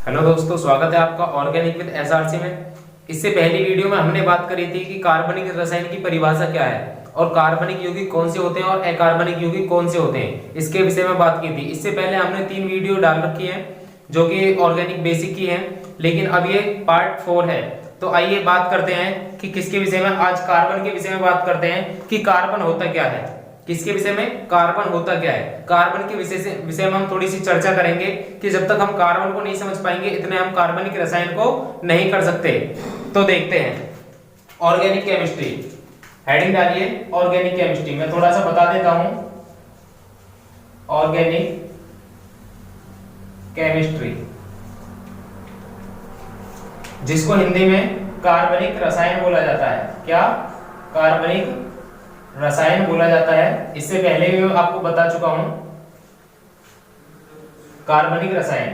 Hello दोस्तों, स्वागत है आपका ऑर्गेनिक विद एसआरसी में। इससे पहली वीडियो में हमने बात करी थी कि कार्बनिक रसायन की परिभाषा क्या है और कार्बनिक यौगिक कौन से होते हैं और अकार्बनिक यौगिक कौन से होते हैं, इसके विषय में बात की थी। इससे पहले हमने 3 वीडियो डाल रखी है जो कि ऑर्गेनिक बेसिक की है, लेकिन अब ये पार्ट 4 है। तो आइए बात करते हैं कि किसके विषय में। आज कार्बन के विषय में बात करते हैं कि कार्बन होता क्या है। किसके विषय में? कार्बन होता क्या है। कार्बन के विषय में हम थोड़ी सी चर्चा करेंगे कि जब तक हम कार्बन को नहीं समझ पाएंगे इतने हम कार्बनिक रसायन को नहीं कर सकते। तो देखते हैं ऑर्गेनिक केमिस्ट्री, हेडिंग डालिए ऑर्गेनिक केमिस्ट्री। मैं थोड़ा सा बता देता हूं ऑर्गेनिक केमिस्ट्री, जिसको हिंदी में कार्बनिक रसायन बोला जाता है। क्या? कार्बनिक रसायन बोला जाता है। इससे पहले भी मैं आपको बता चुका हूं कार्बनिक रसायन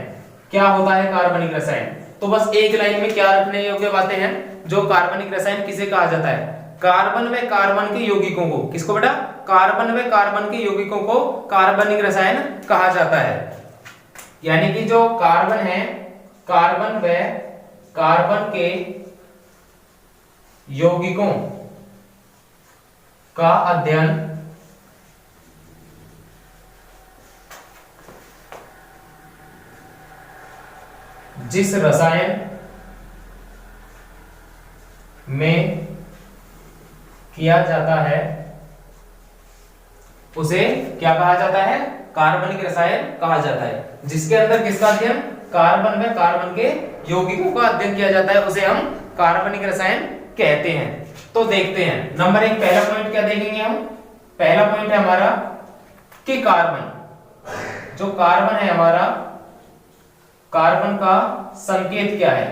क्या होता है। कार्बनिक रसायन तो बस एक लाइन में क्या रखने योग्य बातें हैं। जो कार्बनिक रसायन किसे कहा जाता है? कार्बन व कार्बन के यौगिकों को। किसको बेटा? कार्बन व कार्बन के यौगिकों को कार्बनिक रसायन कहा जाता है। यानी कि जो कार्बन है, कार्बन व कार्बन के यौगिकों का अध्ययन जिस रसायन में किया जाता है उसे क्या कहा जाता है? कार्बनिक रसायन कहा जाता है। जिसके अंदर किसका अध्ययन? कार्बन में कार्बन के यौगिकों का अध्ययन किया जाता है, उसे हम कार्बनिक रसायन कहते हैं। तो देखते हैं नंबर 1, पहला पॉइंट क्या देखेंगे हम। पहला पॉइंट है हमारा कि कार्बन, जो कार्बन है हमारा, कार्बन का संकेत क्या है।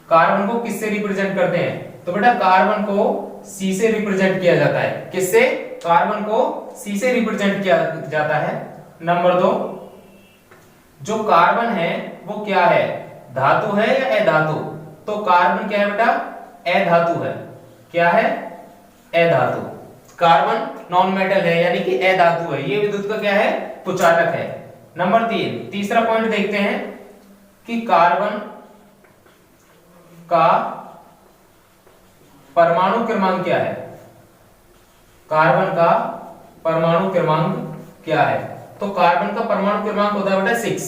कार्बन को किससे रिप्रेजेंट करते हैं? तो बेटा कार्बन को C से रिप्रेजेंट किया जाता है। किससे? कार्बन को C से रिप्रेजेंट किया जाता है। नंबर 2, जो कार्बन है वो क्या है? धातु है या अधातु? तो कार्बन क्या है बेटा? अधातु है। क्या है? अधातु। कार्बन नॉन मेटल है, यानी कि अधातु है। ये विद्युत का क्या है? कुचालक है। नंबर 3, तीसरा पॉइंट देखते हैं कि कार्बन का परमाणु क्रमांक क्या है। कार्बन का परमाणु क्रमांक क्या है? तो कार्बन का परमाणु क्रमांक होता है बेटा 6।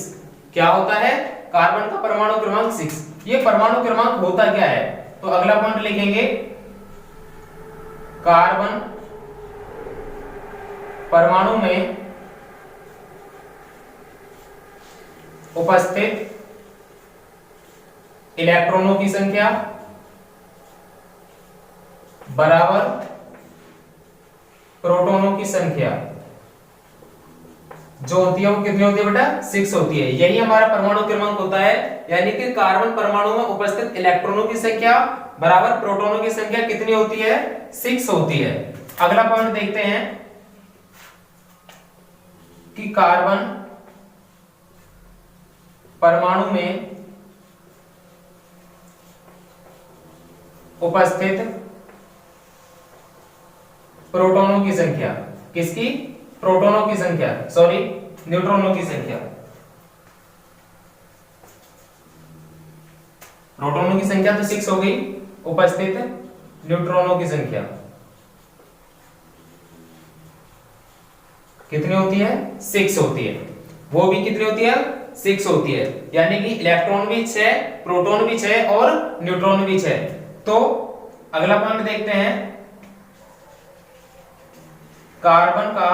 क्या होता है? कार्बन का परमाणु क्रमांक 6। ये परमाणु क्रमांक होता क्या है? तो अगला पॉइंट लिखेंगे, कार्बन परमाणु में उपस्थित इलेक्ट्रॉनों की संख्या बराबर प्रोटॉनों की संख्या जो होती है वो कितनी होती है बेटा? 6 होती है। यही हमारा परमाणु क्रमांक होता है। यानी कि कार्बन परमाणु में उपस्थित इलेक्ट्रॉनों की संख्या बराबर प्रोटॉनों की संख्या कितनी होती है? 6 होती है। अगला पॉइंट देखते हैं कि कार्बन परमाणु में उपस्थित प्रोटॉनों की संख्या, किसकी? प्रोटॉनों की संख्या, सॉरी न्यूट्रॉनों की संख्या। प्रोटॉनों की संख्या तो 6 हो गई, उपस्थित न्यूट्रॉनों की संख्या कितनी होती है? 6 होती है। वो भी कितनी होती है? 6 होती है। यानी कि इलेक्ट्रॉन भी 6, प्रोटॉन भी 6 और न्यूट्रॉन भी 6। तो अगला पॉइंट देखते हैं, कार्बन का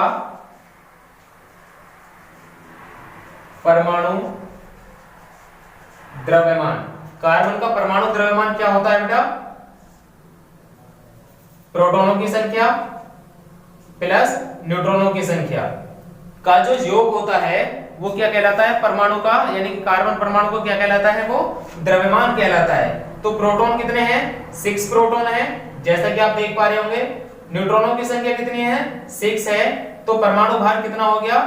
परमाणु द्रव्यमान। कार्बन का परमाणु द्रव्यमान क्या होता है बेटा? प्रोटॉनों की संख्या प्लस न्यूट्रॉनों की संख्या का जो योग होता है वो क्या कहलाता है? परमाणु का, यानी कि कार्बन परमाणु को क्या कहलाता है? वो द्रव्यमान कहलाता है। तो प्रोटॉन कितने हैं? 6 प्रोटॉन है, जैसा कि आप देख पा रहे होंगे। न्यूट्रॉनों की संख्या कितनी है? 6 है। तो परमाणु भार कितना हो गया?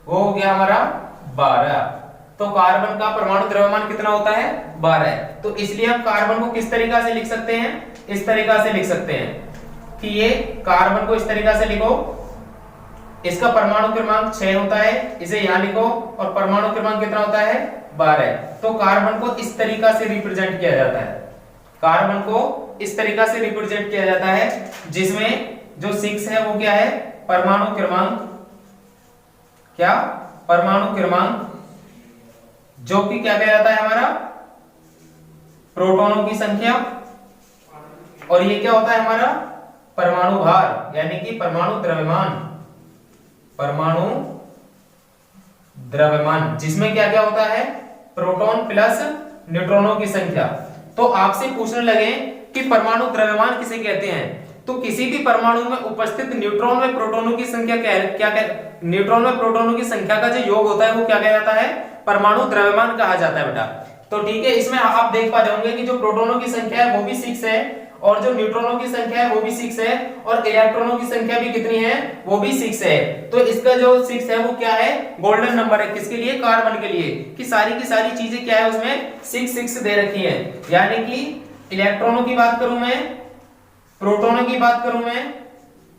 वो हो गया हमारा 12। तो कार्बन का परमाणु द्रव्यमान कितना होता है? 12। तो इसलिए हम कार्बन को किस तरीका से लिख सकते हैं? इस तरीका से लिख सकते हैं कि ये कार्बन को इस तरीका से लिखो इसका परमाणु क्रमांक 6 होता है, इसे यहाँ लिखो, और परमाणु क्रमांक कितना होता है 12। तो कार्बन को इस तरीका से रिप्रेजेंट किया जाता है, कार्बन को इस तरीका से रिप्रेजेंट किया जाता है, जिसमें जो 6 है वो क्या है परमाणु क्रमांक, क्या परमाणु क्रमांक, जो कि क्या कहलाता है हमारा प्रोटॉनों की संख्या, और ये क्या होता है हमारा परमाणु भार यानी कि परमाणु द्रव्यमान, परमाणु द्रव्यमान, जिसमें क्या क्या होता है प्रोटॉन प्लस न्यूट्रॉनों की संख्या। तो आपसे पूछने लगे कि परमाणु द्रव्यमान किसे कहते हैं, तो किसी भी परमाणु में उपस्थित न्यूट्रॉन व प्रोटॉनों की संख्या क्या न्यूट्रॉन व प्रोटॉनों की संख्या का जो योग होता है वो क्या कहलाता है परमाणु द्रव्यमान कहा जाता है बेटा। तो ठीक है, इसमें आप देख पा रहे होंगे कि जो प्रोटॉनों की संख्या है वो भी 6 है, और जो न्यूट्रॉनों की संख्या है वो भी 6 है, और इलेक्ट्रॉनों की संख्या भी कितनी है वो भी 6 है। तो इसका जो 6 है वो क्या है गोल्डन नंबर है, किसके लिए कार्बन के लिए, कि सारी की सारी चीजें क्या है उसमें 6 दे रखी है। यानी कि इलेक्ट्रॉनों की बात करूं मैं, प्रोटॉनों की बात करूं मैं,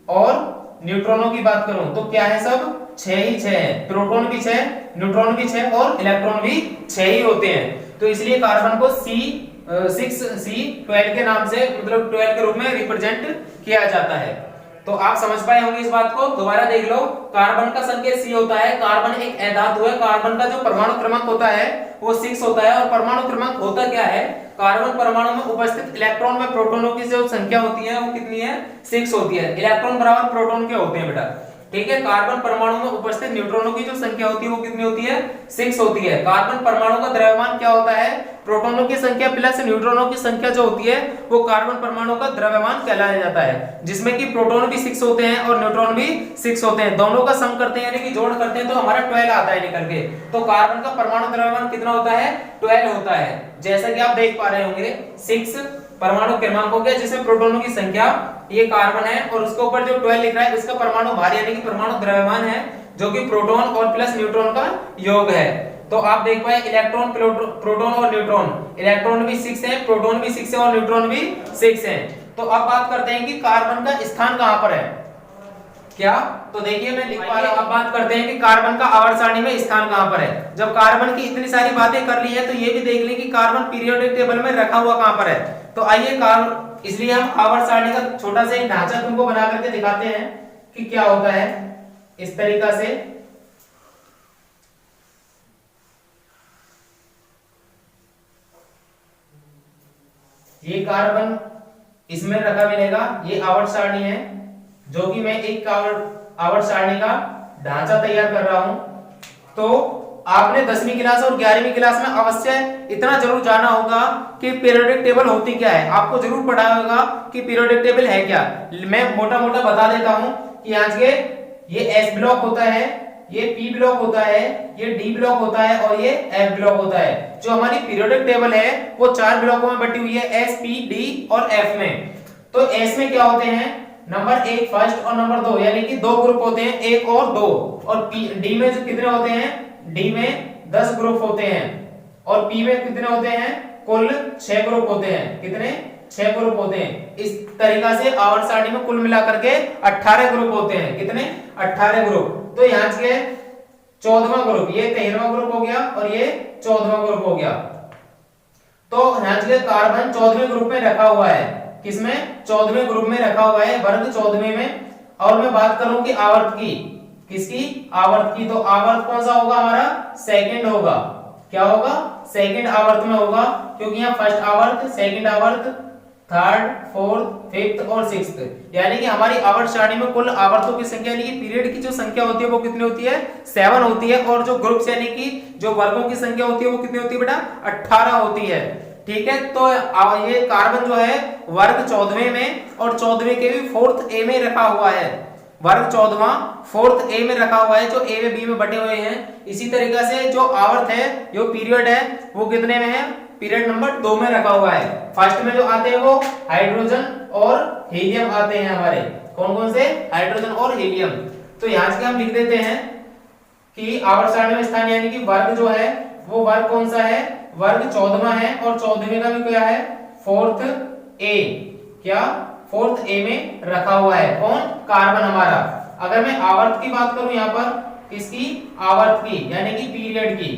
और न्यूट्रॉनों की बात करूं तो क्या है सब 6 ही 6 है, प्रोटॉन भी 6, न्यूट्रॉन भी 6 और इलेक्ट्रॉन भी 6 ही होते हैं। तो इसलिए कार्बन को C12 के नाम से मतलब 12 के रूप में रिप्रेजेंट किया जाता है। तो आप समझ पाए होंगे इस बात को, दोबारा देख लो। कार्बन का संकेत C होता है, कार्बन एक अधातु है, कार्बन का जो परमाणु क्रमांक होता है वो 6 होता है, और परमाणु क्रमांक होता क्या है, कार्बन परमाणु में उपस्थित इलेक्ट्रॉन व प्रोटॉनों की जो संख्या होती है वो कितनी है 6 होती है। इलेक्ट्रॉन बराबर प्रोटॉन के होते हैं बेटा, ठीक है। कार्बन परमाणु में उपस्थित न्यूट्रॉनों की जो संख्या होती है वो कितनी होती है 6 होती है। कार्बन परमाणु का द्रव्यमान क्या होता है, प्रोटॉनों की संख्या प्लस न्यूट्रॉनों की संख्या जो होती है वो कार्बन परमाणु का द्रव्यमान कहलाया जाता है, जिसमें कि प्रोटॉन भी 6 होते हैं और न्यूट्रॉन भी 6 होते हैं। दोनों का सम करते हैं यानी कि जोड़ करते हैं तो हमारा 12 आता है निकल के। तो कार्बन का परमाणु द्रव्यमान कितना होता है 12 होता है, जैसा कि आप देख पा रहे होंगे 6 परमाणु क्रमांक हो गया, जिसमें प्रोटॉनों की संख्या ये कार्बन है, और उसके ऊपर जो 12 लिख रहा है इसका परमाणु भार यानी कि परमाणु द्रव्यमान है, जो कि प्रोटॉन और प्लस न्यूट्रॉन का योग है। तो आप देख पाए इलेक्ट्रॉन प्रोटॉन और न्यूट्रॉन, इलेक्ट्रॉन भी 6 है, प्रोटॉन भी 6 है और न्यूट्रॉन भी 6 है। तो अब बात करते हैं कि कार्बन का स्थान कहां पर है, क्या, तो देखिए मैं लिख पा रहा हूं। अब बात करते हैं कि कार्बन का आवर्त सारणी में स्थान कहां पर है। जब कार्बन की इतनी सारी बातें कर ली है तो ये भी देख लें कि कार्बन पीरियोडिक टेबल में रखा हुआ कहां पर है। तो आइए इसलिए हम आवर्त सारणी का छोटा सा एक ढांचा तुमको बना करके दिखाते हैं कि क्या होता है। इस तरीका से ये कार्बन इसमें रखा मिलेगा, ये आवर्त सारणी है, जो कि मैं एक आवर्त सारणी का ढांचा तैयार कर रहा हूं। तो आपने 10वीं क्लास और 11वीं क्लास में अवश्य इतना जरूर जाना होगा कि पीरियोडिक टेबल होती क्या है, आपको जरूर पढ़ा होगा कि पीरियोडिक टेबल है क्या। मैं मोटा मोटा बता देता हूं कि आज के ये एस ब्लॉक होता है, ये पी ब्लॉक होता है, ये डी ब्लॉक होता है और ये एफ ब्लॉक होता है। जो हमारी पीरियोडिक टेबल है वो 4 ब्लॉकों में बटी हुई है, एस पी डी और एफ में। तो एस में क्या होते हैं नंबर 1 फर्स्ट और नंबर 2 यानी कि 2 ग्रुप होते हैं, 1 और 2। और डी में जो कितने होते हैं, डी में 10 ग्रुप होते हैं, और पी में कितने होते हैं कुल 6 ग्रुप होते हैं। कितने 6 ग्रुप होते हैं। इस तरीका से आवर्त सारणी में कुल मिलाकर के 18 ग्रुप होते हैं। कितने 18 ग्रुप। तो यहाँ के 14वां ग्रुप, ये 13वां ग्रुप हो गया और ये 14वां ग्रुप हो गया। तो यहाँ के कार्बन 14वें ग्रुप में रखा हुआ है, किसमें 14वें ग्रुप में रखा हुआ है, वर्ग 14वें में। और मैं बात करूं कि आवर्त की, किसकी आवर्त की, तो आवर्त कौन सा होगा हमारा सेकंड होगा। क्या होगा सेकंड आवर्त में होगा, क्योंकि यहाँ फर्स्ट आवर्त, सेकंड आवर्त, थर्ड, फोर्थ, फिफ्थ और सिक्स्थ, यानी कि हमारी आवर्त सारणी में कुल आवर्तों की संख्या यानी कि पीरियड की जो संख्या होती है वो कितनी होती है 7 होती है, और जो ग्रुप्स यानी कि जो वर्गों की संख्या होती है वो कितनी होती है बेटा 18 होती है। ठीक है, तो ये कार्बन जो है वर्ग 14वें में और 14वें के भी 4th ए में रखा हुआ है, वर्ग 14वां 4th ए में रखा हुआ है, जो ए में बी में बटे हुए हैं। इसी तरीका से जो आवर्त है, जो पीरियड है वो कितने में है, पीरियड नंबर 2 में रखा हुआ है। फर्स्ट में जो आते हैं वो हाइड्रोजन और हीलियम आते हैं हमारे, कौन कौन से, हाइड्रोजन और हीलियम। तो यहाँ से हम लिख देते हैं कि आवर्त सारणी में स्थान यानी कि वर्ग जो है वो वर्ग कौन सा है, वर्ग 14वां है, और 14वें का भी क्या है 4th ए, क्या 4th ए में रखा हुआ है, कौन कार्बन हमारा। अगर मैं आवर्त की बात करूं यहाँ पर, किसकी, आवर्त की यानी कि पीरियड की,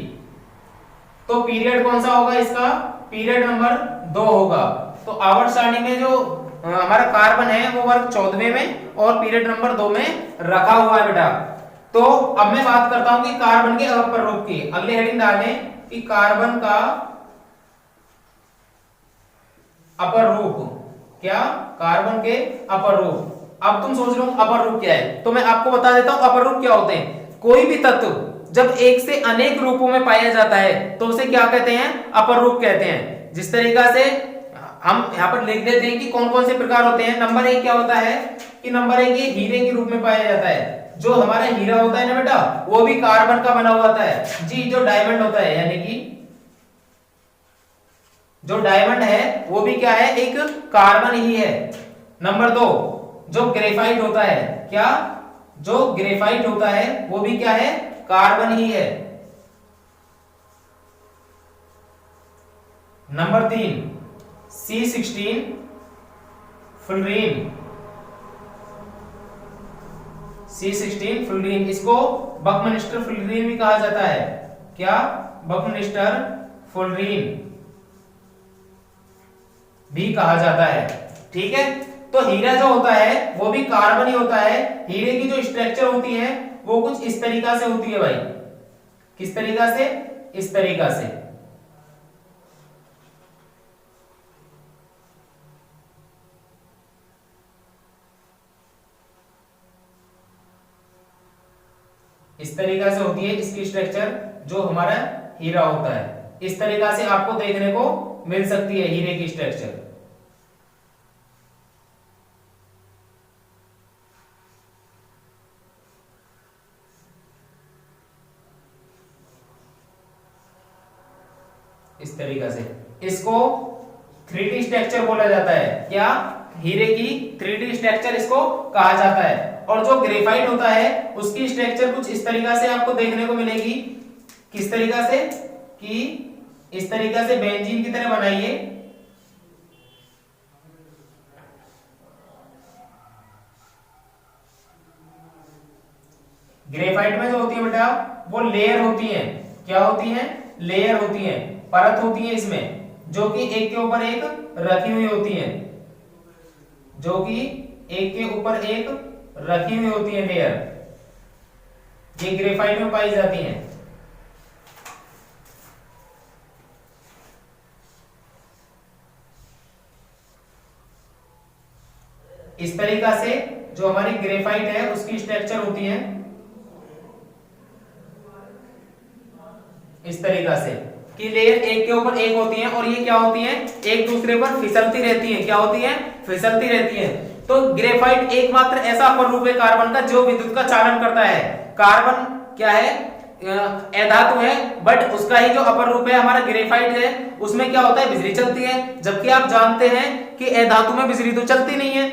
तो पीरियड कौन सा होगा इसका, पीरियड नंबर 2 होगा। तो आवर्त सारणी में जो हमारा कार्बन है वो वर्ग 14वें में और पीरियड नंबर 2 में रखा हुआ है बेटा। तो अब मैं बात करता हूं कि कार्बन के अपर रूप की। अगले हेडिंग डालें कि कार्बन का अपर रूप, क्या, कार्बन के अपर रूप। अब तुम सोच लो अपर रूप क्या है, तो मैं आपको बता देता हूं अपर रूप क्या होते हैं। कोई भी तत्व जब एक से अनेक रूपों में पाया जाता है तो उसे क्या कहते हैं, अपर रूप कहते हैं। जिस तरीका से हम यहाँ पर लिख देते हैं कि कौन कौन से प्रकार होते हैं। नंबर 1 क्या होता है कि नंबर 1 ये हीरे के रूप में पाया जाता है। जो हमारा हीरा होता है ना बेटा, वो भी कार्बन का बना हुआ होता है जी। जो डायमंड होता है यानी कि जो डायमंड है वो भी क्या है, एक कार्बन ही है। नंबर 2 जो ग्रेफाइट होता है, क्या, जो ग्रेफाइट होता है वो भी क्या है, कार्बन ही है। Number 3 C16 fullerene, C16 fullerene, इसको बकमिंस्टर फुलरीन भी कहा जाता है। क्या, बकमिंस्टर फुलरीन भी कहा जाता है। ठीक है, तो हीरा जो होता है वो भी कार्बन ही होता है। हीरे की जो स्ट्रक्चर होती है वो कुछ इस तरीका से होती है भाई। किस तरीका से, इस तरीका से। इस तरीका से होती है इसकी स्ट्रक्चर, जो हमारा हीरा होता है। इस तरीका से आपको देखने को मिल सकती है हीरे की स्ट्रक्चर। इस तरीका से इसको 3D स्ट्रक्चर बोला जाता है। क्या, हीरे की 3D स्ट्रक्चर इसको कहा जाता है। और जो ग्रेफाइट होता है उसकी स्ट्रक्चर कुछ इस तरीका से आपको देखने को मिलेगी। किस तरीका से, कि इस तरीका से बेंजीन की तरह बनाइए। ग्रेफाइट में जो होती है बेटा वो लेयर होती है। क्या होती है, लेयर होती है, परत होती है इसमें, जो कि एक के ऊपर एक रखी हुई होती है, जो कि एक के ऊपर एक रखी हुई होती है लेयर। ये ग्रेफाइट में पाई जाती हैं। इस तरीका से जो हमारी ग्रेफाइट है उसकी स्ट्रक्चर होती है इस तरीका से कि लेयर एक के ऊपर एक होती है और ये क्या होती है, एक दूसरे पर फिसलती रहती है। क्या होती है, फिसलती रहती है। तो ग्रेफाइट एकमात्र ऐसा अपर रूप है कार्बन का जो विद्युत का चालन करता है। कार्बन क्या है, अधातु है, बट उसका ही जो अपर रूप है हमारा ग्रेफाइट है, उसमें क्या होता है, बिजली चलती है। जबकि आप जानते हैं कि अधातु में बिजली तो चलती नहीं है,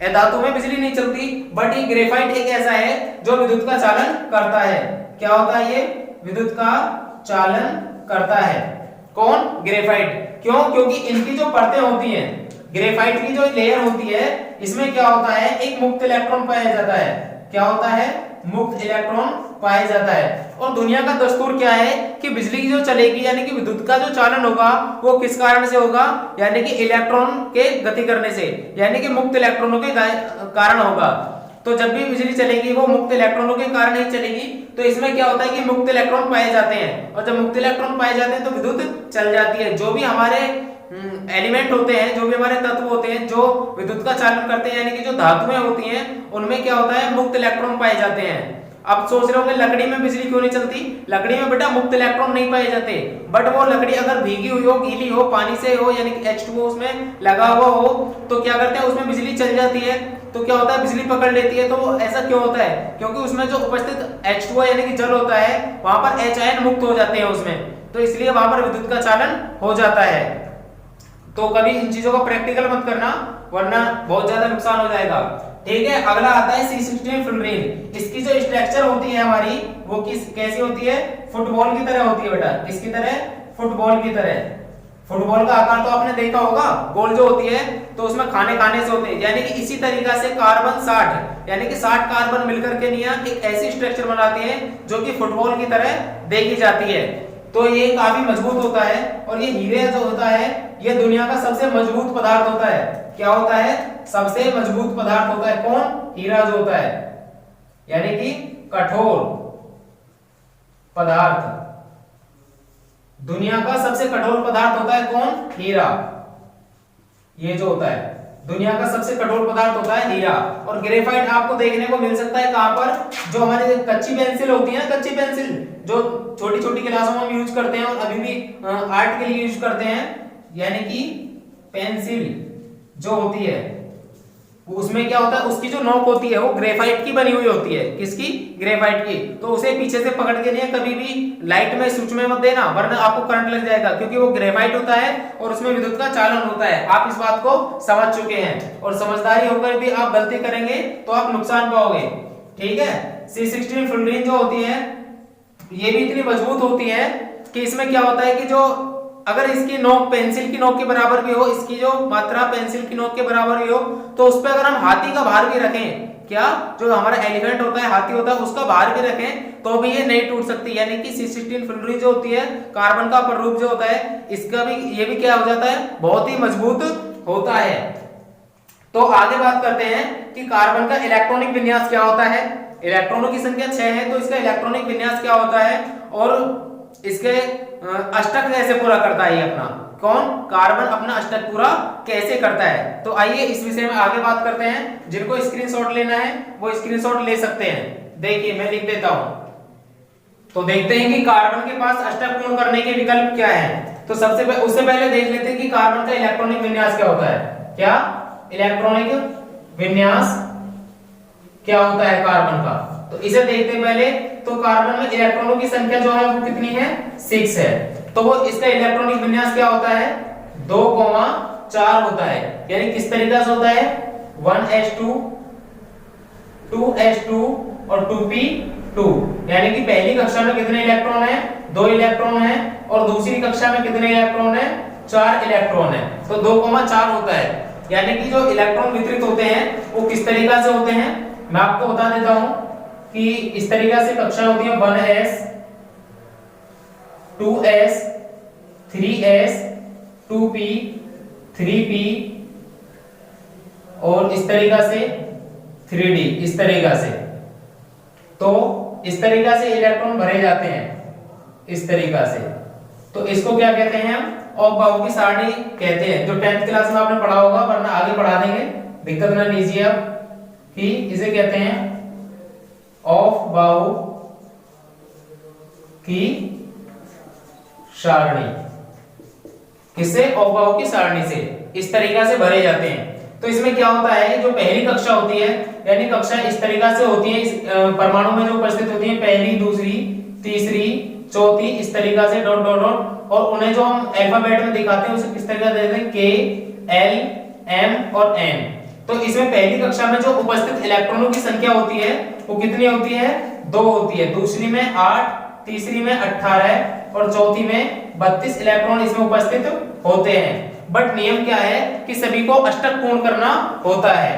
अधातु में बिजली नहीं चलती, बट ये ग्रेफाइट एक ऐसा है जो विद्युत का चालन करता है। क्या होता है, ये विद्युत का चालन करता है। कौन, ग्रेफाइट। क्यों, क्योंकि इनकी जो परतें होती हैं, ग्रेफाइट की जो लेयर होती है, इसमें क्या होता है, एक मुक्त इलेक्ट्रॉन पाया जाता है। क्या होता है, मुक्त इलेक्ट्रॉन पाया जाता है। और दुनिया का दस्तूर क्या है कि बिजली की जो चलेगी यानी कि विद्युत का जो चालन होगा वो किस कारण से होगा, यानी कि इलेक्ट्रॉन के गति करने से, यानी कि मुक्त इलेक्ट्रॉनों के कारण होगा। तो जब भी बिजली चलेगी वो मुक्त इलेक्ट्रॉनों के कारण ही चलेगी। तो इसमें क्या होता है कि मुक्त इलेक्ट्रॉन पाए जाते हैं, और जब मुक्त इलेक्ट्रॉन पाए जाते हैं तो विद्युत चल जाती है। जो भी हमारे एलिमेंट होते हैं, जो भी हमारे तत्व होते हैं जो विद्युत का चालन करते हैं, यानी कि जो धातुएं होती हैं, उनमें क्या होता है, मुक्त इलेक्ट्रॉन पाए जाते हैं। अब सोच रहे होंगे लकड़ी में बिजली क्यों नहीं चलती, लकड़ी में बेटा मुक्त इलेक्ट्रॉन नहीं पाए जाते, बट वो लकड़ी अगर भीगी हुई हो, गीली हो, पानी से हो, यानी कि H2O उसमें लगा हुआ हो, तो क्या करते हैं, उसमें बिजली चल जाती है। तो क्या होता है, बिजली पकड़ लेती है। तो ऐसा क्यों होता है, क्योंकि उसमें जो उपस्थित H2O यानी कि जल होता है, वहां पर H आयन मुक्त हो जाते हैं उसमें, तो इसलिए वहां पर विद्युत का चालन हो जाता है। तो कभी इन चीजों का प्रैक्टिकल मत करना, वरना बहुत ज्यादा नुकसान हो जाएगा। ठीक है, अगला आता है C16 फ्लोरीन। इसकी जो स्ट्रक्चर होती है हमारी वो कैसी होती है, फुटबॉल की तरह होती है बेटा। किसकी तरह, फुटबॉल की तरह। फुटबॉल का आकार तो आपने देखा होगा, गोल जो होती है, तो उसमें खाने से होते हैं, यानी कि इसी तरीका से कार्बन 60 यानी कि 60 कार्बन मिलकर के निया एक ऐसी स्ट्रक्चर बनाती है जो कि फुटबॉल की तरह देखी जाती है। तो ये काफी मजबूत होता है और ये हीरे जो होता है ये दुनिया का सबसे मजबूत पदार्थ होता है। क्या होता है? सबसे मजबूत पदार्थ होता है कौन? हीरा जो होता है, यानी कि कठोर पदार्थ। दुनिया का सबसे कठोर पदार्थ होता है कौन? हीरा। ये जो होता है दुनिया का सबसे कठोर पदार्थ होता है हीरा। और ग्रेफाइट आपको देखने को मिल सकता है कहां पर? जो हमारी कच्ची पेंसिल होती है ना, कच्ची पेंसिल जो छोटी छोटी क्लासों में हम यूज करते हैं और अभी भी आर्ट के लिए यूज करते हैं, यानी कि पेंसिल जो होती है उसमें क्या होता है, उसकी जो नोक होती है वो ग्रेफाइट की बनी हुई होती है। किसकी? ग्रेफाइट की। तो उसे पीछे से पकड़ के नहीं कभी भी लाइट में स्विच में मत देना, वरना आपको करंट लग जाएगा, क्योंकि वो ग्रेफाइट होता है और उसमें विद्युत का चालन होता है। आप इस बात को समझ चुके हैं और समझदारी होकर भी आप गलती करेंगे तो आप नुकसान पाओगे। ठीक है। C16 फुलरीन जो होती है ये भी इतनी मजबूत होती है कि इसमें क्या होता है कि जो अगर इसकी नोक पेंसिल की नोक के बराबर भी हो, इसकी जो मात्रा पेंसिल की नोक के बराबर भी हो, तो उस पर अगर हम हाथी का भार भी रखें, क्या जो हमारा एलिफेंट होता है, हाथी होता है, उसका भार भी रखें तो भी ये नहीं टूट सकती। यानी कि C16 फुलरीन जो होती है, कार्बन का पररूप जो होता है, इसका भी ये भी क्या हो जाता है, बहुत ही मजबूत होता है। तो आगे बात करते हैं कि कार्बन का इलेक्ट्रॉनिक विन्यास क्या होता है। इलेक्ट्रॉनों की संख्या 6 है, तो इसका इलेक्ट्रॉनिक विन्यास क्या होता है और इसके अष्टक कैसे पूरा करता है ये अपना कौन? कार्बन अपना अष्टक पूरा कैसे करता है। तो आइए इस विषय में आगे बात करते हैं। जिनको स्क्रीनशॉट लेना है वो स्क्रीनशॉट ले सकते हैं। देखिए मैं लिख देता हूं। तो देखते हैं कि कार्बन के पास अष्टक पूर्ण करने के विकल्प क्या है। तो उससे पहले देख लेते हैं कि कार्बन का इलेक्ट्रॉनिक विन्यास क्या होता है। क्या इलेक्ट्रॉनिक विन्यास क्या होता है कार्बन का, तो इसे देखते पहले। तो कार्बन में इलेक्ट्रॉनों की संख्या जो है वो कितनी है? 6 है। तो वो इसका इलेक्ट्रॉनिक विन्यास क्या होता है? 2,4 होता है। यानी किस तरीका से होता है? 1s2 2s2 और 2p2। यानी कि पहली कक्षा में कितने इलेक्ट्रॉन है? 2 इलेक्ट्रॉन है और दूसरी कक्षा में कितने इलेक्ट्रॉन है? 4 इलेक्ट्रॉन है। तो 2,4 होता है। यानी कि जो इलेक्ट्रॉन वितरित होते हैं वो किस तरीका से होते हैं मैं आपको बता देता हूं कि इस तरीका से कक्षा होती है 1s 2s 3s 2p 3p और इस तरीका से 3d, इस तरीका से। तो इस तरीका से इलेक्ट्रॉन भरे जाते हैं, इस तरीका से। तो इसको क्या कहते हैं हम? ऑफ-बाहु की सारणी कहते हैं, जो 10th क्लास में आपने पढ़ा होगा, वरना आगे पढ़ा देंगे, दिक्कत ना लीजिए आप। कि इसे कहते हैं ऑफ-बाहु की सारणी। किससे? ऑफ-बाहु की सारणी से इस तरीका से भरे जाते हैं। तो इसमें क्या होता है, जो पहली कक्षा होती है, यानी कक्षा इस तरीका से होती है, इस परमाणु में जो उपस्थित होती है, पहली, दूसरी, तीसरी, चौथी, इस तरीका से डॉट डॉट डॉट, और उन्हें जो हम अल्फाबेट में दिखाते हैं उसे किस तरीका से देते हैं? K, L, M और N। तो इसमें पहली कक्षा में जो उपस्थित इलेक्ट्रॉनों की संख्या होती है वो कितनी होती है? 2 होती है। दूसरी में 8, तीसरी में 18 और चौथी में 32 इलेक्ट्रॉन इसमें उपस्थित होते हैं। बट नियम क्या है कि सभी को अष्टक पूर्ण करना होता है।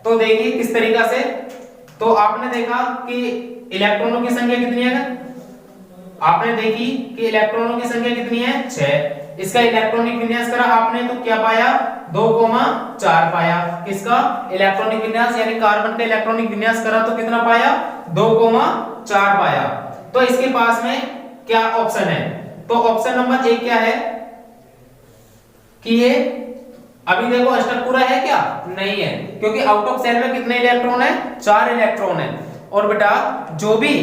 तो देखिए किस तरीका से। तो आपने देखा कि इलेक्ट्रॉनों की संख्या कितनी है? आपने देखी कि इलेक्ट्रॉनों की संख्या कितनी है? 6। इसका इलेक्ट्रॉनिक विन्यास करा आपने तो क्या पाया? 2,4 पाया। किसका इलेक्ट्रॉनिक विन्यास, यानी कार्बन का इलेक्ट्रॉनिक विन्यास करा तो कितना पाया? 2,4 पाया। तो इसके पास में क्या ऑप्शन है? तो ऑप्शन नंबर 1 क्या है कि ये अभी देखो अष्टक पूरा है क्या? नहीं है, क्योंकि आउट ऑफ सेल में कितने इलेक्ट्रॉन है? 4 इलेक्ट्रॉन है। और बेटा जो भी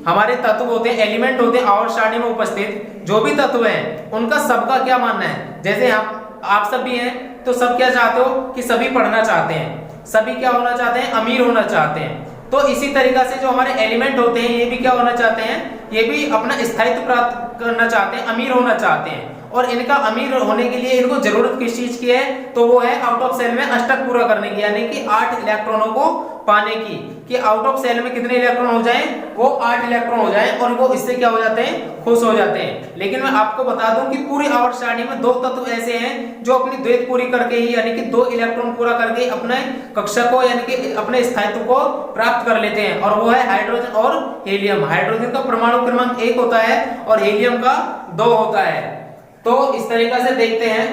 हमारे तत्व होते हैं, एलिमेंट होते हैं आवर्त सारणी में उपस्थित जो भी तत्व हैं, उनका सबका क्या मानना है? जैसे आप सब भी हैं तो सब क्या चाहते हो कि सभी पढ़ना चाहते हैं, सभी क्या होना चाहते हैं? अमीर होना चाहते हैं। तो इसी तरीका से जो हमारे एलिमेंट होते हैं ये भी क्या होना चाहते हैं? ये भी अपना स्थायित्व प्राप्त करना चाहते हैं, अमीर होना चाहते हैं। और इनका अमीर होने के लिए इनको जरूरत किस चीज की है, तो वो है आउट ऑफ सेल में अष्टक पूरा करने की, यानी कि 8 इलेक्ट्रॉनों को पाने की, कि आउट ऑफ सेल में कितने इलेक्ट्रॉन हो जाएं, वो 8 इलेक्ट्रॉन हो जाएं, और वो इससे क्या हो जाते हैं, खुश हो जाते हैं। लेकिन मैं आपको बता दूं कि पूरी आवर्त सारणी में 2 तत्व ऐसे हैं जो अपनी द्वैत पूरी करके ही, यानी कि 2 इलेक्ट्रॉन पूरा करके अपने कक्षा को, यानी कि अपने स्थायित्व को प्राप्त कर लेते हैं, और वो है हाइड्रोजन और हीलियम। हाइड्रोजन का परमाणु क्रमांक 1 होता है और हीलियम का 2 होता है। तो इस तरीका से देखते हैं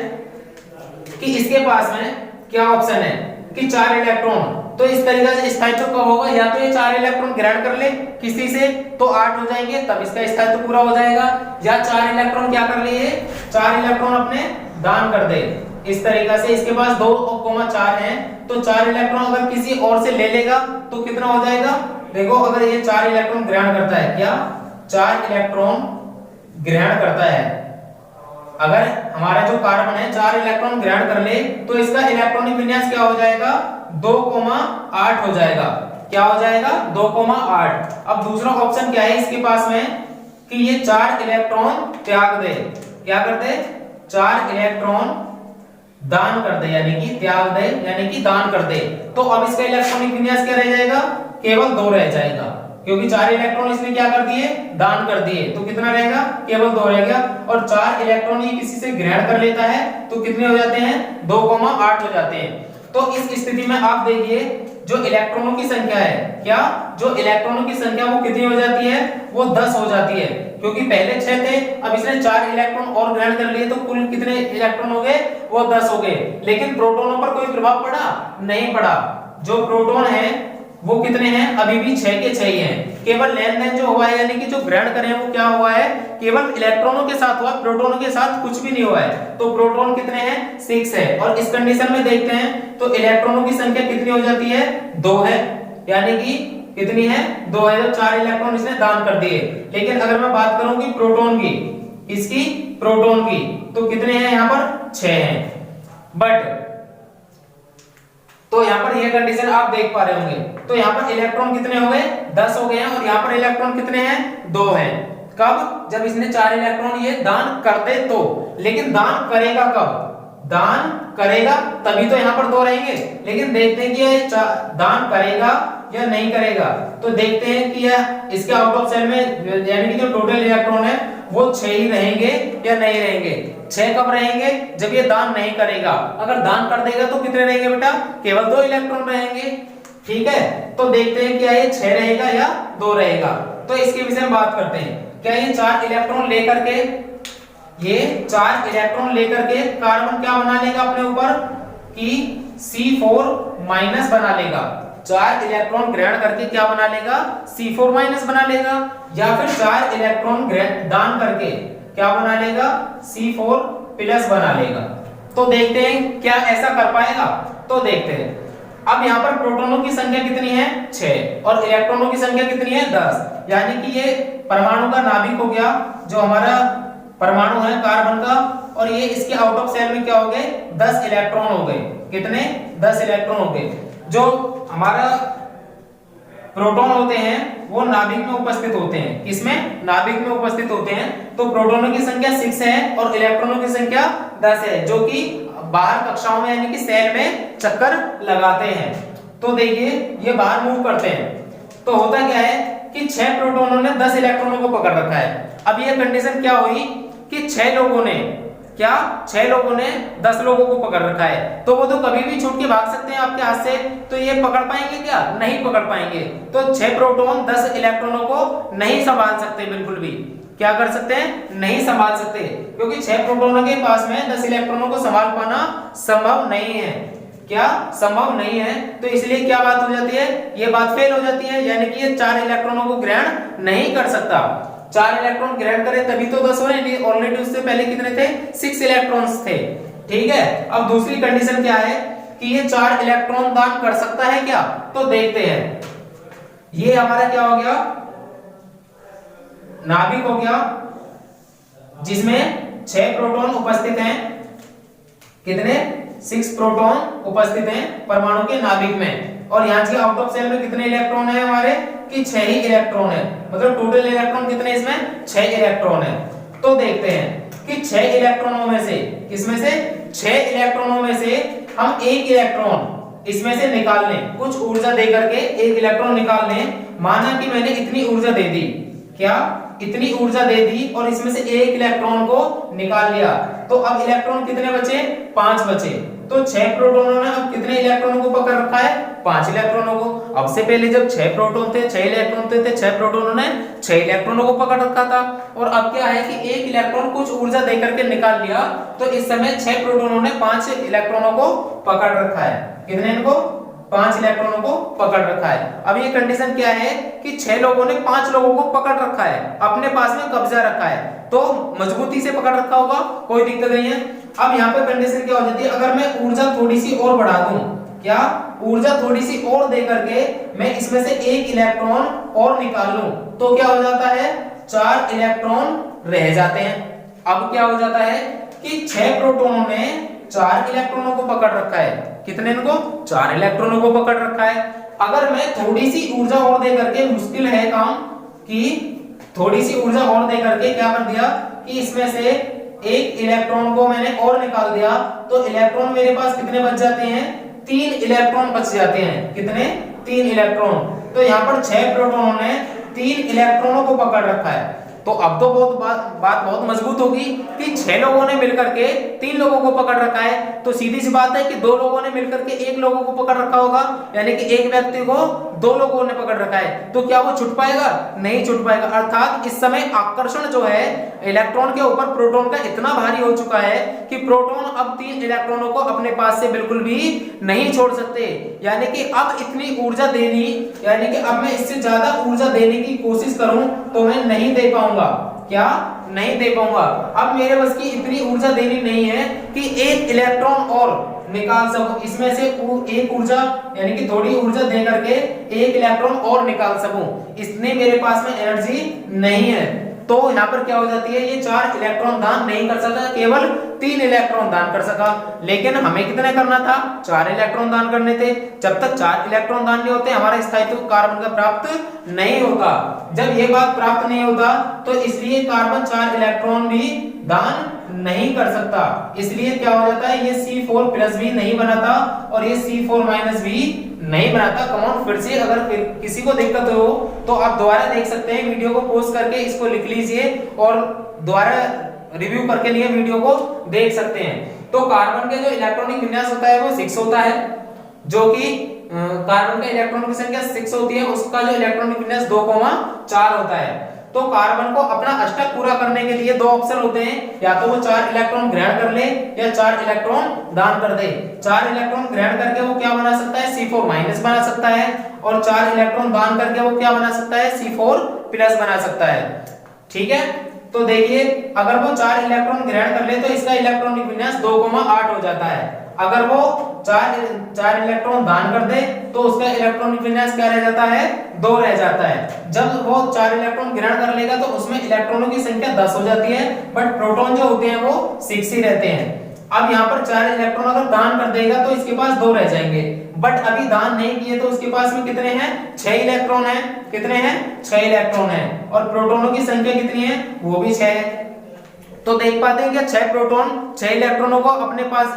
कि इसके पास में क्या ऑप्शन है कि 4 इलेक्ट्रॉन, तो इस तरीके से स्थायित्व कब होगा, या तो ये 4 इलेक्ट्रॉन ग्रहण कर ले किसी से तो 8 हो जाएंगे, तब इसका स्थायित्व पूरा हो जाएगा, या 4 इलेक्ट्रॉन क्या कर लिए, 4 इलेक्ट्रॉन अपने दान कर दे। इस तरीका से इसके पास 2,4 हैं, तो 4 इलेक्ट्रॉन अगर किसी और से ले लेगा तो कितना हो जाएगा, देखो अगर ये 4 इलेक्ट्रॉन ग्रहण करता है, क्या 4 इलेक्ट्रॉन ग्रहण करता है, अगर हमारा जो कार्बन है 4 इलेक्ट्रॉन ग्रहण कर ले तो इसका इलेक्ट्रॉनिक विन्यास क्या हो जाएगा, 2,8 हो जाएगा। क्या हो जाएगा, 2,8। अब दूसरा ऑप्शन क्या है इसके पास में कि ये 4 इलेक्ट्रॉन त्याग दे, क्या कर दे, 4 इलेक्ट्रॉन दान कर दे, यानी कि त्याग दे, यानी कि दान कर दे। तो अब इसका इलेक्ट्रॉनिक विन्यास क्या रह जाएगा, केवल 2 रह जाएगा, क्योंकि 4 इलेक्ट्रॉन इसने क्या कर दिए, दान कर दिए, तो कितना रहेगा, केवल 2 रहेगा। और 4 इलेक्ट्रॉन ये किसी से ग्रहण कर लेता है तो कितने हो जाते हैं, 2,8 हो जाते हैं। तो इस स्थिति में आप देखिए जो इलेक्ट्रॉनों की संख्या है, क्या जो इलेक्ट्रॉनों की संख्या वो कितनी हो जाती है, वो 10 हो जाती है, क्योंकि पहले 6 थे, अब इसने 4 इलेक्ट्रॉन और ग्रहण कर लिए तो कुल कितने इलेक्ट्रॉन हो गए, वो 10 हो गए। लेकिन प्रोटॉनों पर कोई प्रभाव पड़ा नहीं पड़ा, जो प्रोटॉन है वो कितने हैं, अभी भी 6 के 6 ही हैं। केवल लेन देन जो हुआ है, यानी कि जो ग्रहण करें वो क्या हुआ है, केवल इलेक्ट्रॉनों के साथ हुआ, प्रोटॉनों के साथ कुछ भी नहीं हुआ है। तो प्रोटॉन कितने हैं, 6 है। और इस कंडीशन में देखते हैं तो इलेक्ट्रॉनों की संख्या कितनी हो जाती है, 2 है, यानी कि कितनी है, 2 है, जब 4 इलेक्ट्रॉन इसने दान कर दिए। लेकिन अगर मैं बात करूं कि प्रोटॉन की, इसकी प्रोटॉन की, तो कितने हैं यहाँ पर, 6 हैं। बट तो यहाँ पर यह कंडीशन आप देख पा रहे होंगे, तो यहाँ पर इलेक्ट्रॉन कितने हो गए, 10 हो गए हैं, और यहाँ पर इलेक्ट्रॉन कितने हैं, 2 हैं। कब, जब इसने 4 इलेक्ट्रॉन ये दान कर दे तो। लेकिन दान करेगा कब, दान करेगा तभी तो यहाँ पर 2 रहेंगे। लेकिन देखते हैं कि ये दान करेगा या नहीं करेगा, तो देखते हैं कि यह इसके आउट ऑफ सेल में, यानी कि जो टोटल इलेक्ट्रॉन है वो 6 ही रहेंगे या नहीं रहेंगे। 6 कब रहेंगे, जब ये दान नहीं करेगा। अगर दान कर देगा तो कितने रहेंगे बेटा, केवल 2 इलेक्ट्रॉन रहेंगे। ठीक है, तो देखते हैं क्या ये 6 रहेगा या 2 रहेगा। तो इसके विषय में बात करते हैं, क्या ये 4 इलेक्ट्रॉन लेकर के, ये 4 इलेक्ट्रॉन लेकर के कार्बन क्या बना लेगा अपने ऊपर, कि C4- बना लेगा। 4 इलेक्ट्रॉन ग्रहण करके क्या बना लेगा, C4- बना लेगा, या फिर 4 इलेक्ट्रॉन दान करके क्या बना लेगा, C4+ बना लेगा। तो देखते हैं क्या ऐसा कर पाएगा, तो देखते हैं। अब यहाँ पर प्रोटॉनों की संख्या कितनी है, 6, और इलेक्ट्रॉनों की संख्या कितनी है, 10, यानी कि ये परमाणु का नाभिक हो गया, जो हमारा परमाणु है कार्बन का, और ये इसके आउट ऑफ सेल में क्या हो गए, 10 इलेक्ट्रॉन हो गए। कितने, 10 इलेक्ट्रॉन हो गए। जो हमारा प्रोटॉन होते हैं वो नाभिक में उपस्थित होते हैं, किसमें, नाभिक में उपस्थित होते हैं। तो प्रोटॉनों की संख्या 6 है और इलेक्ट्रॉनों की संख्या 10 है, जो कि बाहर कक्षाओं में, यानी कि सेल में चक्कर लगाते हैं। तो देखिए ये बाहर मूव करते हैं, तो होता क्या है कि 6 प्रोटॉनों ने 10 इलेक्ट्रॉनों को पकड़ रखा है। अब ये कंडीशन क्या हुई कि 6 लोगों ने, क्या 6 लोगों ने 10 लोगों को पकड़ रखा है, तो वो तो कभी भी छूट के भाग सकते हैं आपके हाथ से, तो ये पकड़ पाएंगे क्या, नहीं पकड़ पाएंगे। तो 6 प्रोटॉन 10 इलेक्ट्रॉनों को नहीं संभाल सकते, बिल्कुल भी क्या कर सकते हैं, नहीं संभाल सकते, क्योंकि 6 प्रोटॉनों के पास में 10 इलेक्ट्रॉनों को संभाल पाना संभव नहीं है। क्या संभव नहीं है, तो इसलिए क्या बात हो जाती है, ये बात फेल हो जाती है, यानी कि ये 4 इलेक्ट्रॉनों को ग्रहण नहीं कर सकता। 4 इलेक्ट्रॉन ग्रहण करे तभी तो 10 होने, ऑलरेडी उससे पहले कितने थे, 6 इलेक्ट्रॉन्स थे। ठीक है, अब दूसरी कंडीशन क्या है कि ये 4 इलेक्ट्रॉन दान कर सकता है क्या, तो देखते हैं। ये हमारा क्या हो गया, नाभिक हो गया, जिसमें 6 प्रोटॉन उपस्थित हैं। कितने, 6 प्रोटॉन उपस्थित हैं परमाणु के नाभिक में, और यहाँ के आउट ऑफ सेल में कितने इलेक्ट्रॉन है हमारे, कि 6 ही इलेक्ट्रॉन है, मतलब टोटल इलेक्ट्रॉन कितने इसमें, 6 इलेक्ट्रॉन है। तो देखते हैं कि 6 इलेक्ट्रॉनों में से, किसमें से, 6 इलेक्ट्रॉनों में से हम एक इलेक्ट्रॉन इसमें से निकाल लें, कुछ ऊर्जा दे करके एक इलेक्ट्रॉन निकाल लें। माना कि मैंने इतनी ऊर्जा दे दी, क्या, इतनी ऊर्जा दे दी और इसमें से एक इलेक्ट्रॉन को निकाल लिया, तो अब इलेक्ट्रॉन कितने बचे, 5 बचे। तो 6 प्रोटॉनों ने अब कितने इलेक्ट्रॉनों को पकड़ रखा है, 5 इलेक्ट्रॉनों को। अब से पहले जब 6 प्रोटॉन थे, 6 इलेक्ट्रॉन थे, 6 प्रोटॉनों ने 6 इलेक्ट्रॉनों को पकड़ रखा था। और अब क्या है कि एक इलेक्ट्रॉन कुछ ऊर्जा देकर के निकाल लिया, तो इस समय 6 प्रोटॉनों ने 5 इलेक्ट्रॉनों को पकड़ रखा है। कितने, इनको 5 इलेक्ट्रॉनों को पकड़ रखा है। अब ये कंडीशन क्या है कि 6 लोगों ने 5 लोगों को पकड़ रखा है, अपने पास में कब्जा रखा है, तो मजबूती से पकड़ रखा होगा, कोई दिक्कत नहीं है। अब यहाँ पे कंडीशन क्या हो जाती है, अगर मैं ऊर्जा थोड़ी सी और बढ़ा दूं, क्या, ऊर्जा थोड़ी सी और दे करके मैं इसमें से एक इलेक्ट्रॉन और निकाल लूं, तो क्या हो जाता है, 4 इलेक्ट्रॉन रह जाते हैं। अब क्या हो जाता है कि 6 प्रोटॉनों ने 4 इलेक्ट्रॉनों को पकड़ रखा है, कितने, इनको 4 इलेक्ट्रॉनों को पकड़ रखा है। अगर मैं थोड़ी सी ऊर्जा और दे करके, मुश्किल है काम कि थोड़ी सी ऊर्जा और दे करके क्या कर दिया कि इसमें से एक इलेक्ट्रॉन को मैंने और निकाल दिया, तो इलेक्ट्रॉन मेरे पास कितने बच जाते हैं, 3 इलेक्ट्रॉन बच जाते हैं। कितने, 3 इलेक्ट्रॉन। तो यहाँ पर 6 प्रोटॉनों ने 3 इलेक्ट्रॉनों को पकड़ रखा है। तो अब तो बात बहुत मजबूत होगी कि 6 लोगों ने मिलकर के 3 लोगों को पकड़ रखा है, तो सीधी सी बात है कि 2 लोगों ने मिलकर के 1 लोगों को पकड़ रखा होगा, यानी कि एक व्यक्ति को 2 लोगों ने पकड़ रखा है। तो क्या वो छूट पाएगा, नहीं छूट पाएगा। अर्थात इस समय आकर्षण जो है इलेक्ट्रॉन के ऊपर प्रोटॉन का इतना भारी हो चुका है कि प्रोटॉन अब 3 इलेक्ट्रॉनों को अपने पास से बिल्कुल भी नहीं छोड़ सकते। यानी कि अब इतनी ऊर्जा देनी, यानी कि अब मैं इससे ज्यादा ऊर्जा देने की कोशिश करूं तो मैं नहीं दे पाऊंगा, क्या, नहीं दे पाऊंगा। अब मेरे बस की इतनी ऊर्जा देनी नहीं है कि एक इलेक्ट्रॉन और निकाल सकूं, इसमें से एक ऊर्जा, यानी कि थोड़ी ऊर्जा दे करके एक इलेक्ट्रॉन और निकाल सकूं, इतने मेरे पास में एनर्जी नहीं है। तो यहाँ पर क्या हो जाती है, ये 4 इलेक्ट्रॉन दान नहीं कर सका, केवल 3 इलेक्ट्रॉन दान कर सका। लेकिन हमें कितने करना था, 4 इलेक्ट्रॉन दान करने थे। जब तक 4 इलेक्ट्रॉन दान नहीं होते हमारा स्थायित्व कार्बन का प्राप्त नहीं होता। जब ये बात प्राप्त नहीं होता तो इसलिए कार्बन 4 इलेक्ट्रॉन भी दान नहीं कर सकता। इसलिए क्या हो जाता है, ये C4+ भी नहीं बनाता और ये C4- भी नहीं बनाता। कमॉन, फिर से अगर किसी को दिक्कत हो तो आप दोबारा देख सकते हैं, वीडियो को पॉज करके इसको लिख लीजिए और दोबारा रिव्यू करके लिए वीडियो को देख सकते हैं। तो कार्बन के जो इलेक्ट्रॉनिक विन्यास होता है वो 6 होता है, जो कि कार्बन का इलेक्ट्रॉनों की संख्या 6 होती है, उसका जो इलेक्ट्रॉनिक विन्यास 2,4 होता है। तो कार्बन को अपना अष्टक पूरा करने के लिए 2 ऑप्शन होते हैं, या तो वो 4 इलेक्ट्रॉन ग्रहण कर ले या 4 इलेक्ट्रॉन दान कर दे। 4 इलेक्ट्रॉन ग्रहण करके वो क्या बना सकता है, C4- बना सकता है, और 4 इलेक्ट्रॉन दान करके वो क्या बना सकता है, C4+ बना सकता है। ठीक है, तो देखिए अगर वो 4 इलेक्ट्रॉन ग्रहण कर ले तो इसका इलेक्ट्रॉनिक विन्यास 2,8 हो जाता है। अगर वो 4 इलेक्ट्रॉन दान कर दे तो उसका इलेक्ट्रॉनिक विन्यास क्या रह जाता है, 2 रह जाता है। जब वो 4 इलेक्ट्रॉन ग्रहण कर लेगा तो उसमें इलेक्ट्रॉनों की संख्या 10 हो जाती है, बट प्रोटॉन जो होते हैं वो 6 ही रहते हैं। अब यहाँ पर 4 इलेक्ट्रॉन अगर दान कर देगा तो इसके पास 2 रह जाएंगे, बट अभी दान नहीं किए तो उसके पास में कितने हैं, 6 इलेक्ट्रॉन हैं। कितने हैं, 6 इलेक्ट्रॉन हैं, और प्रोटॉनों की संख्या कितनी है, वो भी 6 है। तो देख पाते हैं कि 6 प्रोटॉन 6 इलेक्ट्रॉनों को अपने पास,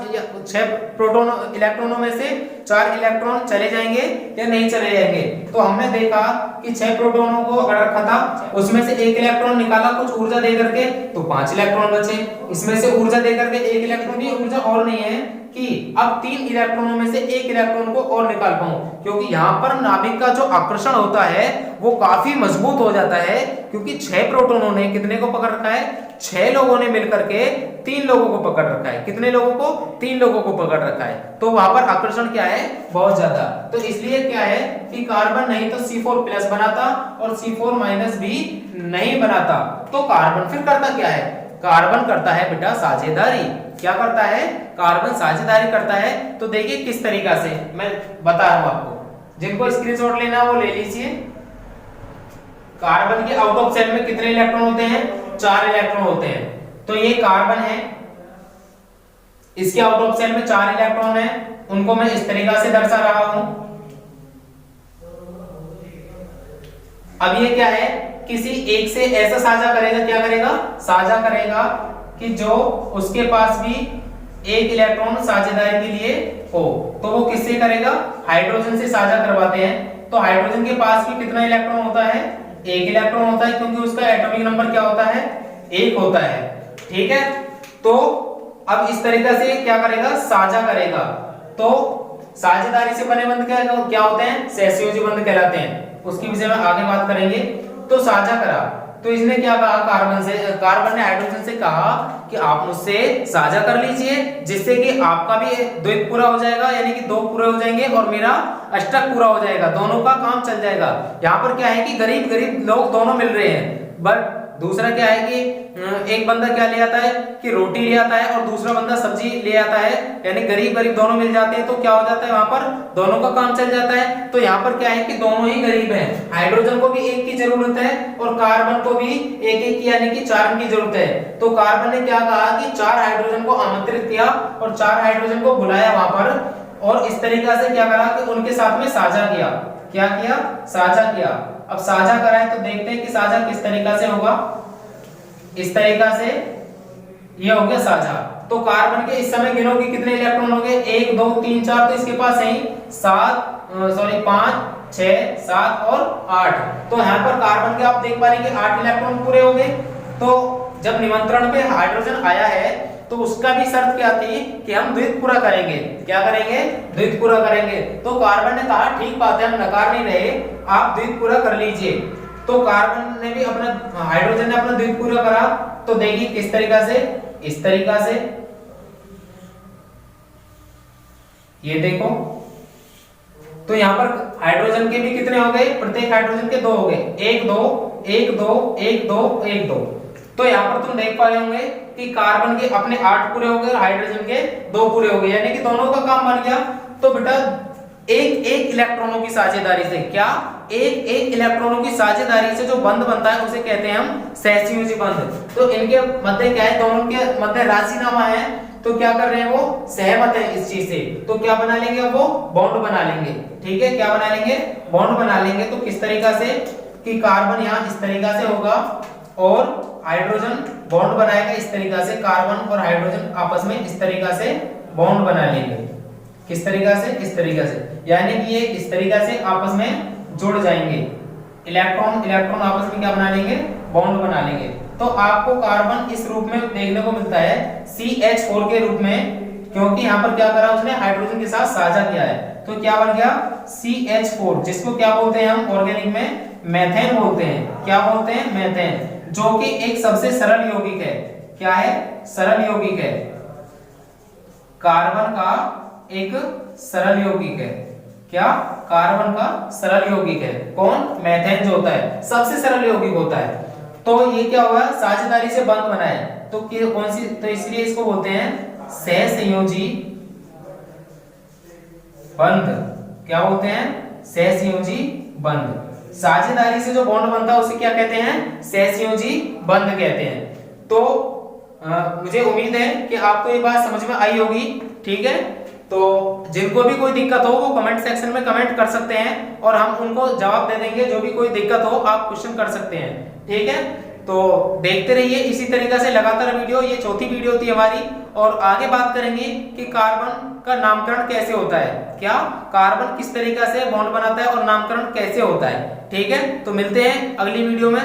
6 प्रोटॉन इलेक्ट्रॉनों में से 4 इलेक्ट्रॉन चले जाएंगे या नहीं चले जाएंगे। तो हमने देखा कि 6 प्रोटॉनों को अगर रखा था, उसमें से एक इलेक्ट्रॉन निकाला कुछ ऊर्जा दे करके, तो 5 इलेक्ट्रॉन बचे। इसमें से ऊर्जा दे करके एक इलेक्ट्रॉन की ऊर्जा और नहीं है कि अब 3 इलेक्ट्रॉनों में से एक इलेक्ट्रॉन को और निकाल पाऊं, क्योंकि यहाँ पर नाभिक का जो आकर्षण होता है वो काफी मजबूत हो जाता है, क्योंकि 6 प्रोटॉनों ने कितने को पकड़ रखा है, 6 लोगों ने मिलकर के 3 लोगों को पकड़ रखा है। कितने लोगों को, 3 लोगों को पकड़ रखा है। तो वहां पर आकर्षण क्या है, बहुत ज्यादा। तो इसलिए क्या है कि कार्बन नहीं तो C4+ बनाता और C4- भी नहीं बनाता। तो कार्बन फिर करता क्या है, कार्बन करता है बेटा साझेदारी। क्या करता है, कार्बन साझेदारी करता है। तो देखिए किस तरीका से मैं बता रहा हूं आपको, जिनको स्क्रीनशॉट लेना वो ले लीजिए। कार्बन के आउट ऑफ शेल में कितने इलेक्ट्रॉन होते हैं, 4 इलेक्ट्रॉन होते हैं। तो ये कार्बन है, इसके आउट ऑफ शेल में 4 इलेक्ट्रॉन है, उनको मैं इस तरीका से दर्शा रहा हूं। अब ये क्या है, किसी एक से ऐसा साझा करेगा, क्या करेगा, साझा करेगा कि जो उसके पास भी एक इलेक्ट्रॉन साझेदारी के लिए हो, तो वो किससे करेगा, हाइड्रोजन से साझा करवाते हैं। तो हाइड्रोजन के पास भी कितना इलेक्ट्रॉन होता है, एक इलेक्ट्रॉन होता है, क्योंकि उसका एटॉमिक नंबर क्या होता है, एक होता है। ठीक है, तो अब इस तरीके से क्या करेगा, साझा करेगा। तो साझेदारी से बने बंध क्या होते हैं, सहसंयोजी बंध कहलाते हैं। उसकी विषय में आगे बात करेंगे। तो साझा करा, तो इसने क्या कहा, कार्बन ने हाइड्रोजन से कहा कि आप मुझसे साझा कर लीजिए, जिससे कि आपका भी द्वैत पूरा हो जाएगा, यानी कि 2 पूरे हो जाएंगे और मेरा अष्टक पूरा हो जाएगा, दोनों का काम चल जाएगा। यहाँ पर क्या है कि गरीब गरीब लोग दोनों मिल रहे हैं, बट दूसरा क्या है कि एक बंदा क्या ले आता है कि रोटी ले आता है और दूसरा बंदा सब्जी ले आता है, यानी गरीब गरीब दोनों मिल जाते हैं, तो क्या हो जाता है वहां पर दोनों का काम चल जाता है। तो यहाँ पर क्या है कि दोनों ही गरीब हैं, हाइड्रोजन को भी एक की जरूरत है और कार्बन को भी एक एक की यानी कि 4 की जरूरत है। तो कार्बन ने क्या कहा कि 4 हाइड्रोजन को आमंत्रित किया और 4 हाइड्रोजन को बुलाया वहां पर, और इस तरीका से क्या करा कि उनके साथ में साझा किया। क्या किया, साझा किया। अब साझा कराए तो देखते हैं कि साझा किस तरीका से होगा। इस तरीका से ये हो गया साझा। तो कार्बन के इस समय गिनोगे कितने इलेक्ट्रॉन हो गए, 1 2 3 4, तो इसके पास है 5 6 7 और 8। तो यहाँ पर कार्बन के आप देख पा रहे हैं कि 8 इलेक्ट्रॉन पूरे हो गए। तो जब निमंत्रण पे हाइड्रोजन आया है तो उसका भी शर्त क्या थी कि हम द्वैत पूरा करेंगे। क्या करेंगे, द्वैत पूरा करेंगे। तो कार्बन ने कहा ठीक बात है, हम नकार नहीं रहे, आप द्वैत पूरा कर लीजिए। तो कार्बन ने भी अपना, हाइड्रोजन ने अपना द्वैत पूरा करा। तो देखिए किस तरीका से, इस तरीका से, ये देखो। तो यहाँ पर हाइड्रोजन के भी कितने हो गए, प्रत्येक हाइड्रोजन के 2 हो गए, 1 2 1 2 1 2 1 2। तो यहाँ पर तुम देख पा रहे होंगे कि कार्बन के अपने 8 पूरे हो गए और हाइड्रोजन के 2 पूरे हो गए, यानी कि दोनों का काम बन गया। तो बेटा एक एक इलेक्ट्रॉनों की साझेदारी से, क्या, एक एक इलेक्ट्रॉनों की साझेदारी से जो बंध बनता है उसे कहते हैं हम सहसंयोजी बंध। तो इनके मध्य क्या है, दोनों के मध्य राजीनामा है। तो क्या कर रहे हैं, वो सहमत है इस चीज से। तो क्या बना लेंगे, वो बॉन्ड बना लेंगे। ठीक है, क्या बना लेंगे, बॉन्ड बना लेंगे। तो किस तरीका से कि कार्बन यहाँ इस तरीका से होगा और हाइड्रोजन बॉन्ड बनाएगा इस तरीका से, कार्बन और हाइड्रोजन आपस में इस तरीका से बॉन्ड बना लेंगे। किस तरीका से, इस तरीका से, यानी कि ये इस तरीका से आपस में जुड़ जाएंगे। इलेक्ट्रॉन इलेक्ट्रॉन आपस में क्या बना लेंगे, बॉन्ड बना लेंगे। तो आपको कार्बन इस रूप में देखने को मिलता है, CH4 के रूप में, क्योंकि यहाँ पर क्या करा उसने, हाइड्रोजन के साथ साझा किया है। तो क्या बन गया, CH4, जिसको क्या बोलते हैं हम ऑर्गेनिक में, मेथेन बोलते हैं। क्या बोलते हैं, मेथेन, जो कि एक सबसे सरल यौगिक है। क्या है, सरल यौगिक है, कार्बन का एक सरल यौगिक है। क्या, कार्बन का सरल यौगिक है। कौन, मेथेन जो होता है सबसे सरल यौगिक होता है। तो ये क्या हुआ, साझेदारी से बंध बना है। तो कौन सी, तो इसलिए इसको बोलते हैं सहसंयोजी बंध। क्या बोलते हैं, सहसंयोजी बंध। साझेदारी से जो बॉन्ड बनता है उसे क्या कहते हैं, सहसंयोजी बंध कहते हैं। तो मुझे उम्मीद है कि आपको ये बात समझ में आई होगी। ठीक है, तो जिनको भी कोई दिक्कत हो वो कमेंट सेक्शन में कमेंट कर सकते हैं और हम उनको जवाब दे देंगे। जो भी कोई दिक्कत हो आप क्वेश्चन कर सकते हैं। ठीक है, तो देखते रहिए इसी तरीके से लगातार वीडियो। ये चौथी वीडियो थी हमारी, और आगे बात करेंगे कि कार्बन का नामकरण कैसे होता है। क्या, कार्बन किस तरीके से बॉन्ड बनाता है और नामकरण कैसे होता है। ठीक है, तो मिलते हैं अगली वीडियो में।